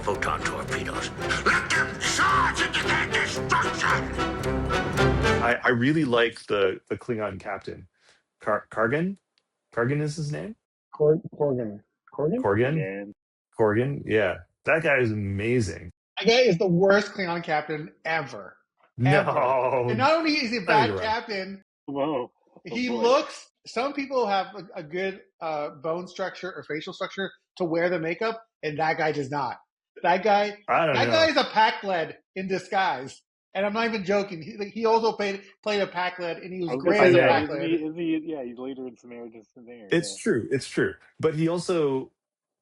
photon torpedoes. Let them charge into their destruction! I really like the Klingon captain. Kargan? Kargan is his name? Korgan. Korgan? Korgan? Korgan? Yeah. That guy is amazing. That guy is the worst Klingon captain ever. No. And not only is he a bad captain, whoa. He looks. Some people have a good bone structure or facial structure to wear the makeup, and that guy does not. That guy is a pack lead in disguise, and I'm not even joking. He also played a pack lead, and he was great as a pack lead. He's later in Samaritan's there. It's true. But he also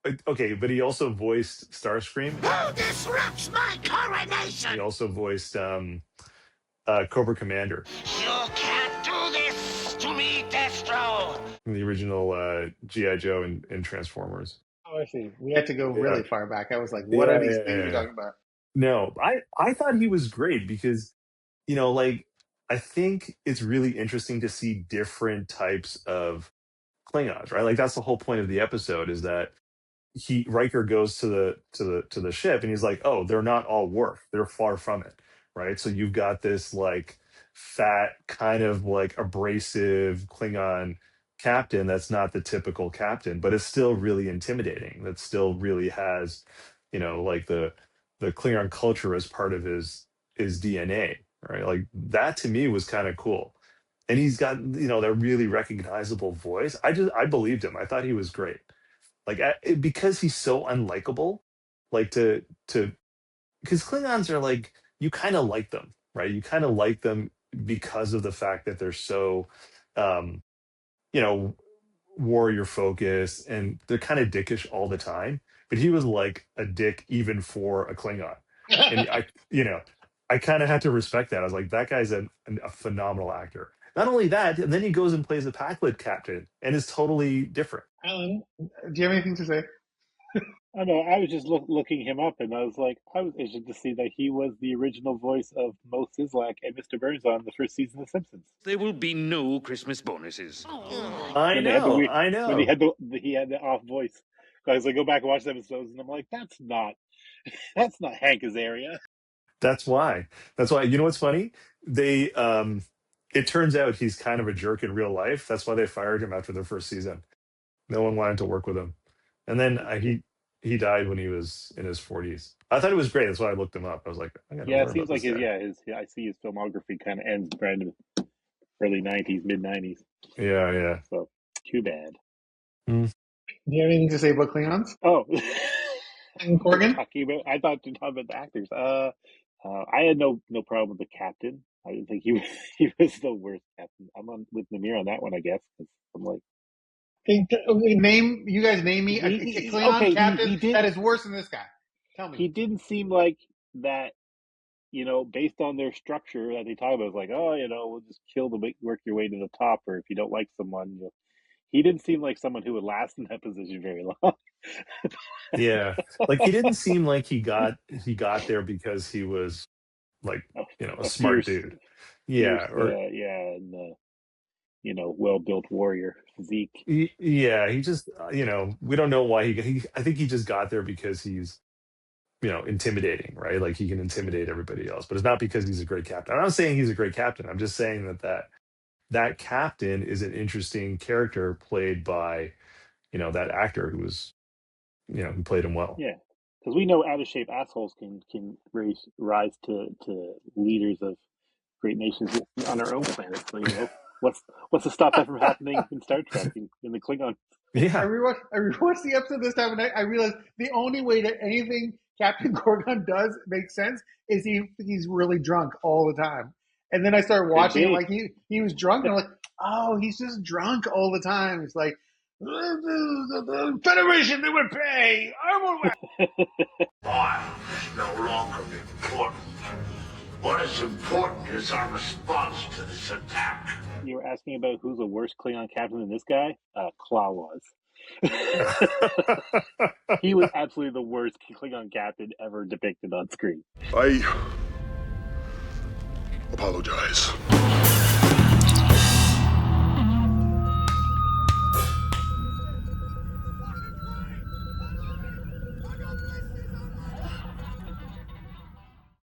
voiced Starscream. Who disrupts my coronation? He also voiced Cobra Commander. You can't do this to me, Destro! The original G.I. Joe and Transformers. Oh, I see. We had to go really far back. I was like, what are these things you're talking about? No, I thought he was great because, I think it's really interesting to see different types of Klingons, right? Like that's the whole point of the episode is that Riker goes to the ship and he's like, oh, they're not all Worf. They're far from it, right? So you've got this like fat, kind of like abrasive Klingon captain that's not the typical captain, but it's still really intimidating. That still really has, like the Klingon culture as part of his DNA, right? Like that to me was kind of cool. And he's got, that really recognizable voice. I believed him. I thought he was great. Like because he's so unlikable, like because Klingons are like, you kind of like them, right? You kind of like them because of the fact that they're so, warrior focused and they're kind of dickish all the time. But he was like a dick even for a Klingon, and I kind of had to respect that. I was like, that guy's a phenomenal actor. Not only that, and then he goes and plays the Packlet captain and is totally different. Alan, do you have anything to say? I know. I was just looking him up, and I was like, I was interested to see that he was the original voice of Mo Sizlak and Mr. Burns on the first season of Simpsons. There will be no Christmas bonuses. I know. When he had the off voice. Guys, I go back and watch the episodes, and I'm like, that's not Hank Azaria. That's why. You know what's funny? They it turns out he's kind of a jerk in real life. That's why they fired him after the first season. No one wanted to work with him. And then he died when he was in his 40s. I thought it was great. That's why I looked him up. I was like, it seems like I see his filmography kind of ends around the early 90s, mid 90s. Yeah. So too bad. Do you have anything to say about Klingons? Oh, and Korgan? I thought to talk about the actors. I had no problem with the captain. I didn't think he was the worst captain. I'm on with Namir on that one, I guess. I'm like, you guys name me a Klingon captain that is worse than this guy. Tell me. He didn't seem like that. Based on their structure that they talk about, it's like, we'll just work your way to the top, or if you don't like someone, he didn't seem like someone who would last in that position very long. Yeah, like he didn't seem like he got there because he was like a smart dude. Yeah, and well-built warrior physique. Yeah, he just we don't know why I think he just got there because he's intimidating, right? Like he can intimidate everybody else, but it's not because he's a great captain. I'm not saying he's a great captain. I'm just saying that captain is an interesting character played by that actor who was who played him well. Yeah, because we know out of shape assholes can rise to leaders of great nations on our own planet. So what's to stop that from happening in Star Trek in the Klingon? Yeah, I rewatched the episode this time, and I realized the only way that anything Captain Kargan does make sense is he's really drunk all the time. And then I started watching it like he was drunk, and I'm like, oh, he's just drunk all the time. It's like, the Federation, they would pay. Oil is no longer important. What is important is our response to this attack. You were asking about who's a worse Klingon captain than this guy? Claw was. He was absolutely the worst Klingon captain ever depicted on screen. I apologize.